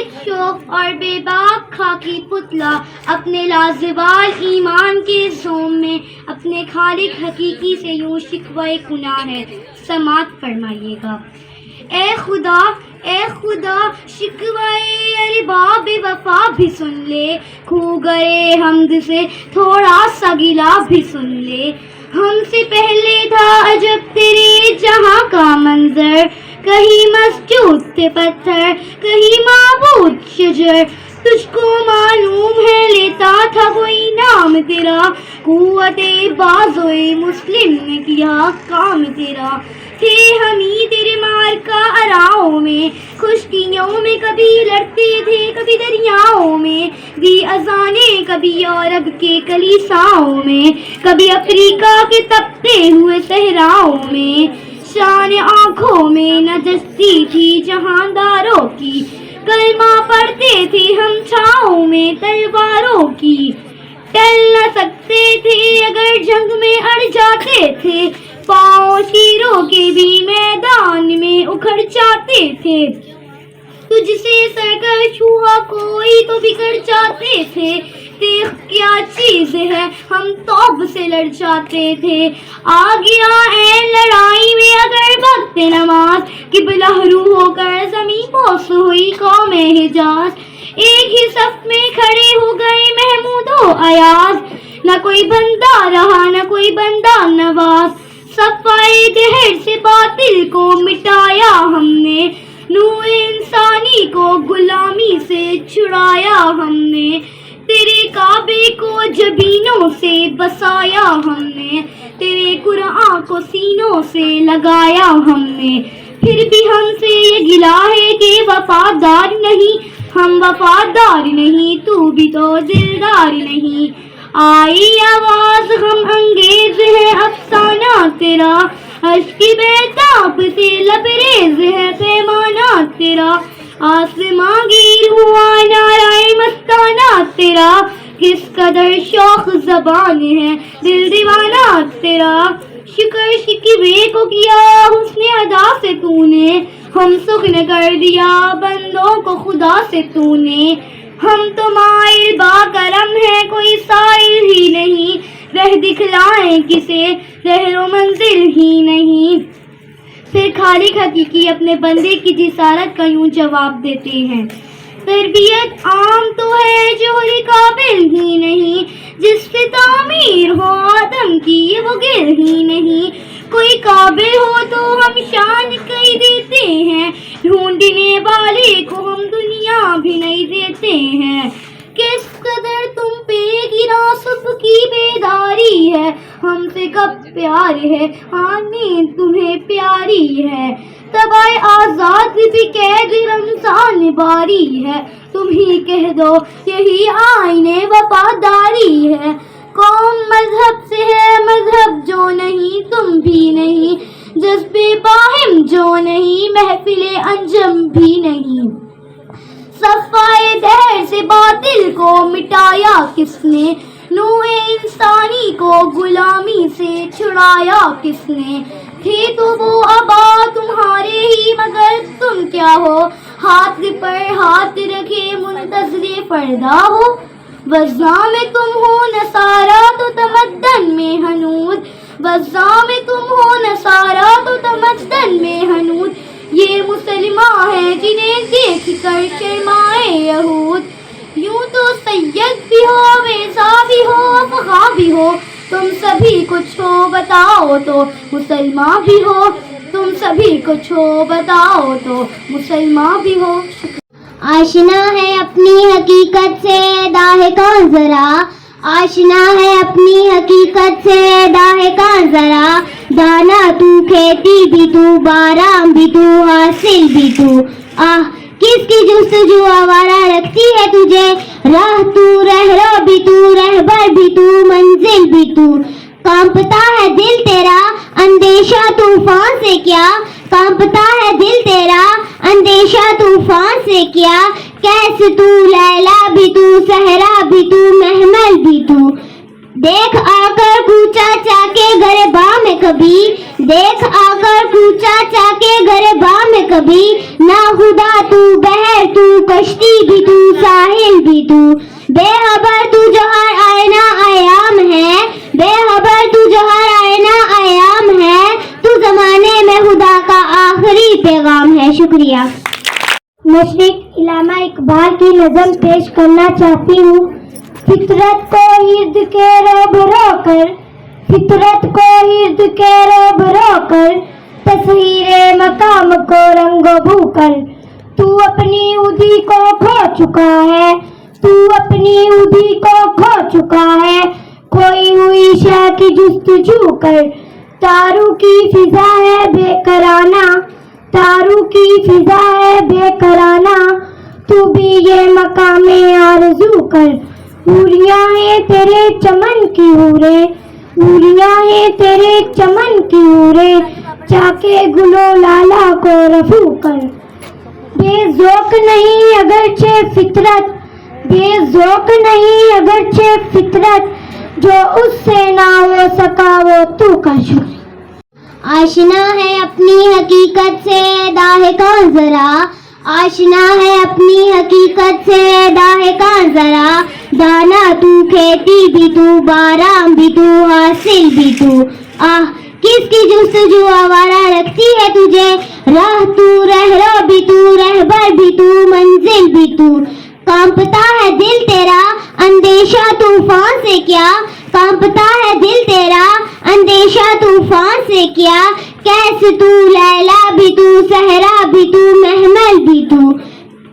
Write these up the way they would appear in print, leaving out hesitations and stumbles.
ایک شوق اور بے باک خاکی پتلا اپنے لازوال ایمان کے زوم میں اپنے خالق حقیقی سے یوں شکوہ کناہ ہے. سماعت فرمائیے گا. اے خدا شکوہ ارباب وفا بھی سن لے, خوگرے حمد سے تھوڑا سا گلا بھی سن لے. ہم سے پہلے تھا عجب تیرے جہاں کا منظر, کہیں مسجود تھے پتھر کہیں معبود شجر. تجھ کو معلوم ہے لیتا تھا کوئی نام تیرا, قوت بازوئے مسلم نے کیا کام تیرا. تھے ہمیں تیرے مار کا اراؤں میں, خشکیوں میں کبھی لڑتے تھے کبھی دریاؤں میں. دی اذانیں کبھی یورپ کے کلیساؤں میں, کبھی افریقہ کے تپتے ہوئے صحراؤں میں. شان آنکھوں میں نجستی تھی جہانداروں کی, کلمہ پڑھتے تھے ہم چھاؤں میں تلواروں کی. ٹل نہ سکتے تھے اگر جنگ میں اڑ جاتے تھے, پاؤں شیروں کے بھی میدان میں اکھڑ جاتے تھے. تجھ سے سرکش ہوا کوئی تو بگڑ جاتے تھے, تیغ کیا چیز ہے ہم توب سے لڑ جاتے تھے. آ گیا اے لڑائی میں اگر وقت نماز, قبلہ رو ہو کر زمین بوس ہوئی قوم حجاز. ایک ہی صف میں کھڑے ہو گئے محمود و ایاز, نہ کوئی بندہ رہا نہ کوئی بندہ نواز. صفائے دہر سے باطل کو مٹایا ہم نے, نور انسانی کو غلامی سے چھڑایا ہم نے. تیرے کعبے کو جبینوں سے بسایا ہم نے, تیرے قرآن کو سینوں سے لگایا ہم نے. پھر بھی ہم سے یہ گلہ ہے کہ وفادار نہیں, ہم وفادار نہیں تو بھی تو دلدار نہیں. آئی آواز غم انگیز ہے افسانہ تیرا, اشک بیتاب سے لبریز ہے پیمانہ تیرا. آسماں گیر ہوا نعرہ مستانہ تیرا, کس قدر شوق زبان ہے دل دیوانہ تیرا. شکر شکوے کو کیا حسن ادا سے تو نے, ہم سخن کر دیا بندوں کو خدا سے تو نے. ہم تو مائل با کرم ہے کوئی سائل ہی نہیں, رہ دکھلائیں کسے رہ و منزل ہی نہیں. پھر خالق حقیقی اپنے بندے کی جسارت کا یوں جواب دیتے ہیں. تربیت عام تو ہے جوہری قابل ہی نہیں, جس سے تعمیر ہو آدم کی وہ گر ہی نہیں. کوئی قابل ہو تو ہم شان کئی دیتے ہیں, ڈھونڈنے والے کو ہم دنیا بھی نہیں دیتے ہیں. کس قدر تم پہ گرا صبح کی بیداری ہے, ہم سے کب پیار ہے ہاں نیند تمہیں پیاری ہے. تبائے آزاد بھی قید رمضان باری ہے, تم ہی کہہ دو یہی آئین وفاداری ہے. قوم مذہب سے ہے مذہب جو نہیں تم بھی نہیں, جذبے باہم جو نہیں محفل انجم بھی نہیں. صفائے دہر سے باطل کو مٹایا کس نے, نوع انسانی کو غلامی سے چھڑایا کس نے. تھے تو وہ آبا تمہارے ہی مگر تم کیا ہو, ہاتھ پر ہاتھ رکھے منتظر پردہ ہو. وضع میں تم ہو نصارہ تو تمدن میں ہنود, وضع میں تم ہو نصارہ تو تمدن میں ہنود. یہ مسلمان ہیں جنہیں دیکھ کر شرمائے یہود. یوں تو سید بھی ہو ویسا بھی ہو افغاں بھی ہو, تم سبھی کچھ ہو بتاؤ تو مسلمان بھی ہو. تم سبھی کچھ ہو بتاؤ تو مسلمان بھی ہو. آشنا ہے اپنی حقیقت سے داہ کان ذرا, آشنا ہے اپنی حقیقت سے داہ کان ذرا. دانا تو کھیتی بھی تو باران بھی تو حاصل بھی تو, آہ کس کی جستجو آوارہ رکھتی ہے تجھے. راہ تو رہرو بھی تو رہبر بھی تو منزل بھی تو. کانپتا ہے دل تیرا اندیشہ طوفان سے کیا, کانپتا ہے دل تیرا اندیشہ طوفان سے کیا. کیسے تو لیلا بھی تو صحرا بھی تو محمل بھی تو. دیکھ آ کر کوچا چا کے گربا میں کبھی, دیکھ آ کر کوچا چاکے گربا میں کبھی، نہ خدا تو بحر تو کشتی بھی تو ساحل بھی تو، بے خبر تو جو ہر آئینہ ایام ہے، بے خبر تو جو ہر آئینہ ایام ہے، تو زمانے میں خدا کا آخری پیغام ہے۔ شکریہ۔ مشرق علامہ اقبال کی نظم پیش کرنا چاہتی ہوں۔ فطرت کو ارد کے روبرو کر، فطرت کو ارد کے روبرو کر، تصویر مقام کو رنگ و بو کر، تو اپنی اودھی کو کھو چکا ہے، تو اپنی اودھی کو کھو چکا ہے، کھوئی ہوئی شے کی جستجو کر، تاروں کی فضا ہے بے کرانہ، تاروں کی فضا ہے بے کرانہ، تو بھی یہ مقام آرزو کر، حوریاں ہیں تیرے چمن کی حوریں، حوریاں ہیں تیرے چمن کی حوریں، چاکے گلو لالا کو رفو کر، بے ذوق نہیں اگرچہ فطرت، بے ذوق نہیں اگرچہ فطرت، جو اس سے نہ ہو سکا وہ تو کا شکر۔ آشنا ہے اپنی حقیقت سے داہکاں ذرا، آشنا ہے اپنی حقیقت سے داہکاں ذرا، دانا تو کھیتی بھی تو باران بھی تو حاصل بھی تو، کس کی جستجو آوارہ رکھتی ہے تجھے، راہ تو رہرو بھی تو رہبر بھی تو منزل بھی تو، کانپتا ہے دل تیرا اندیشہ طوفان سے کیا، کانپتا ہے دل تیرا اندیشہ طوفان سے کیا، کیسے تو لیلا بھی تو صحرا بھی تو محمل بھی تو،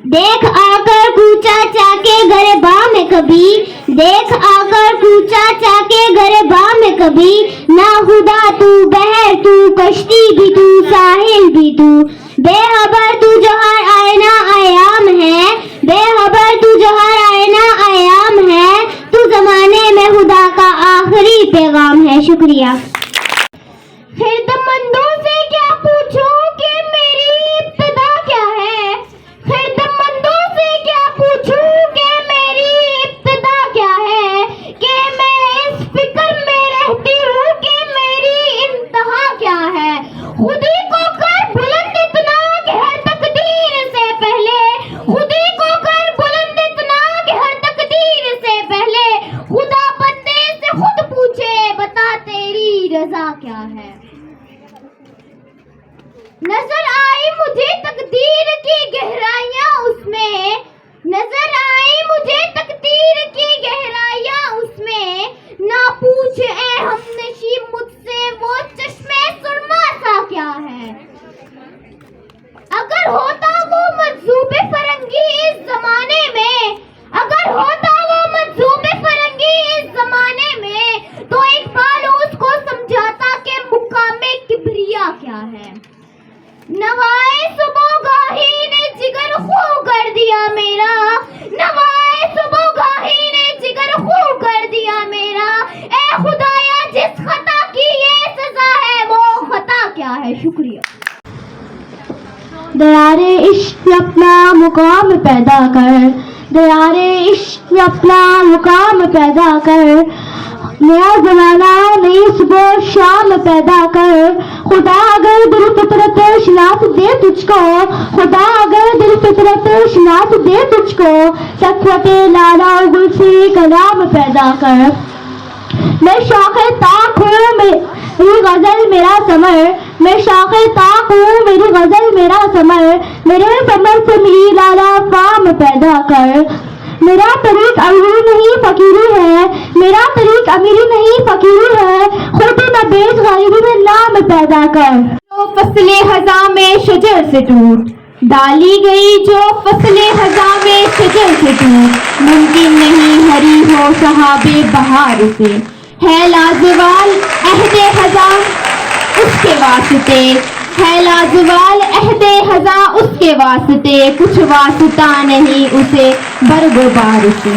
دیکھ آ کر کوچا چاکے گربا میں کبھی، دیکھ آ کر کوچا چاکے گربا میں کبھی، نہ خدا تو بحر تو کشتی بھی تو ساحل بھی تو، بے خبر تو جو ہر آئینہ ایام ہے، بے خبر تو جو ہر آئینہ ایام ہے، تو زمانے میں خدا کا آخری پیغام ہے۔ شکریہ۔ خردمندوں سے کیا پوچھوں کہ میری ابتدا کیا ہے، خردمندوں سے کیا پوچھوں کہ میری ابتدا کیا ہے، کہ میں اس فکر میں رہتی ہوں کہ میری انتہا کیا ہے، خودی کو کر بلند اتنا کہ ہر تقدیر سے پہلے، خودی کو کر بلند اتنا کہ ہر تقدیر سے پہلے، خدا بندے سے خود پوچھے بتا تیری رضا کیا ہے۔ نظر آئی مجھے تقدیر کی گہرائیاں اس میں، نظر آئی مجھے تقدیر کی گہرائیاں اس میں، نہ پوچھ اے ہمنشی مجھ سے وہ چشمے سرما سا کیا ہے، اگر ہوتا وہ مجذوب فرنگی اس زمانے میں، اگر ہوتا وہ مجذوب فرنگی اس زمانے میں، تو اقبال اس کو سمجھاتا کہ مقام کبریا کیا ہے۔ نوائے صبح گاہی نے جگر خو کر دیا میرا، نوائے صبح گاہی نے جگر خو کر دیا میرا، اے خدایا جس خطا کی یہ سزا ہے وہ خطا کیا ہے۔ شکریہ۔ دیار عشق اپنا مقام پیدا کر، دیار عشق اپنا مقام پیدا کر، نیا زمانہ نئی صبح شام پیدا کر، خدا اگر دل فطرت شناخت دے تجھ کو، خدا اگر دل فطرت شناخت دے تجھ کو، سکوت لالا گل سے کلام پیدا کر، میں شوق طاق ہوں میری غزل میرا ثمر، میں شوق طاق ہوں میری غزل میرا ثمر، میرے ثمر سے میری لالا فام پیدا کر، میرا طریق امیری نہیں فقیری ہے، میرا طریق امیری نہیں فقیری ہے، خود نہ بیچ غریبی میں نام پیدا کر، جو فصل خزاں میں شجر سے ٹوٹ ڈالی گئی، جو فصل خزاں میں شجر سے ٹوٹ، ممکن نہیں ہری ہو صحاب بہار سے، ہے لازوال عہد خزاں اس کے واسطے، ہے لازوال عہد خزاں اس کے واسطے، کچھ واسطہ نہیں اسے برگ و بار سے،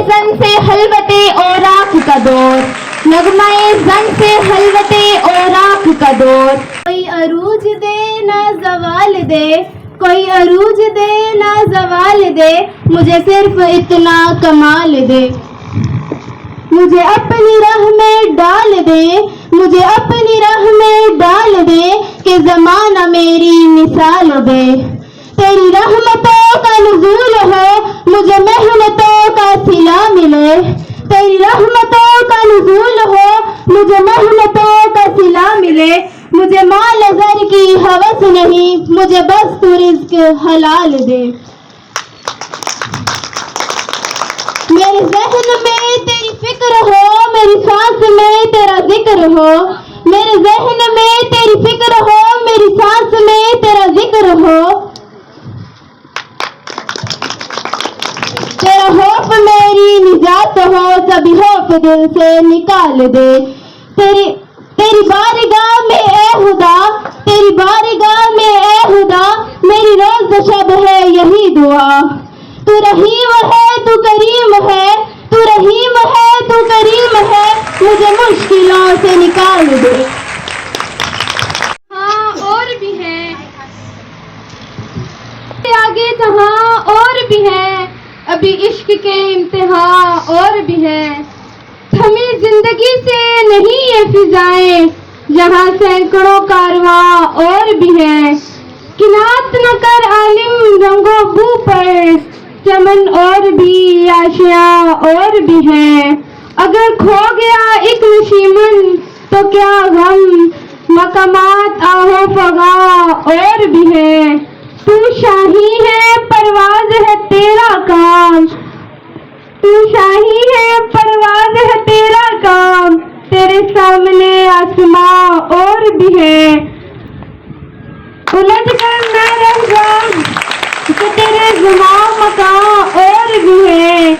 زن سے خلوت اوراق کا دور، نغمہ زن سے خلوت اوراق کا دور، کوئی عروج دے نہ زوال دے، کوئی عروج دے نہ زوال دے، مجھے صرف اتنا کمال دے، مجھے اپنی راہ میں ڈال دے، مجھے اپنی راہ میں ڈال دے کہ زمانہ میری مثال دے۔ تیری رحمتوں کا نزول ہو، مجھے محنتوں کا صلہ ملے۔ تیری رحمتوں کا نزول ہو، مجھے محنتوں کا صلہ ملے۔ مجھے مال زر کی ہوس نہیں، مجھے بس تو رزق حلال دے۔ میرے ذہن میں تیری فکر ہو، میری سانس میں تیرا ذکر ہو۔ میرے ذہن میں تیری فکر ہو، میری سانس میں تیرا ذکر ہو۔ تیرا خوف میری نجات ہو، سبھی خوف دل سے نکال دے۔ تیری بارگاہ میں اے خدا، تیری بارگاہ میں اے خدا، میری روز شب ہے یہی دعا۔ تو رحیم ہے، تو کریم ہے، تو رحیم ہے، تو کریم ہے، مجھے مشکلوں سے نکال دے۔ ہاں اور بھی ہے آگے جہاں، اور بھی ہے ابھی عشق کے امتحان، اور بھی ہے تھمی زندگی سے نہیں یہ فضائیں، جہاں سینکڑوں کارواں، اور بھی ہے کنات نہ کر عالم رنگوں بو پر، چمن اور بھی آشیاں، اور بھی ہے اگر کھو گیا ایک نشیمن تو کیا غم، مقامات آہو فغاں، اور بھی ہے تو شاہی ہے پرواز ہے تیرا کام، تو شاہی ہے پرواز ہے تیرا کام، تیرے سامنے آسماں، اور بھی ہے الجھ کر میں رہ جاؤں تو تیرے زماں مکان، اور بھی ہے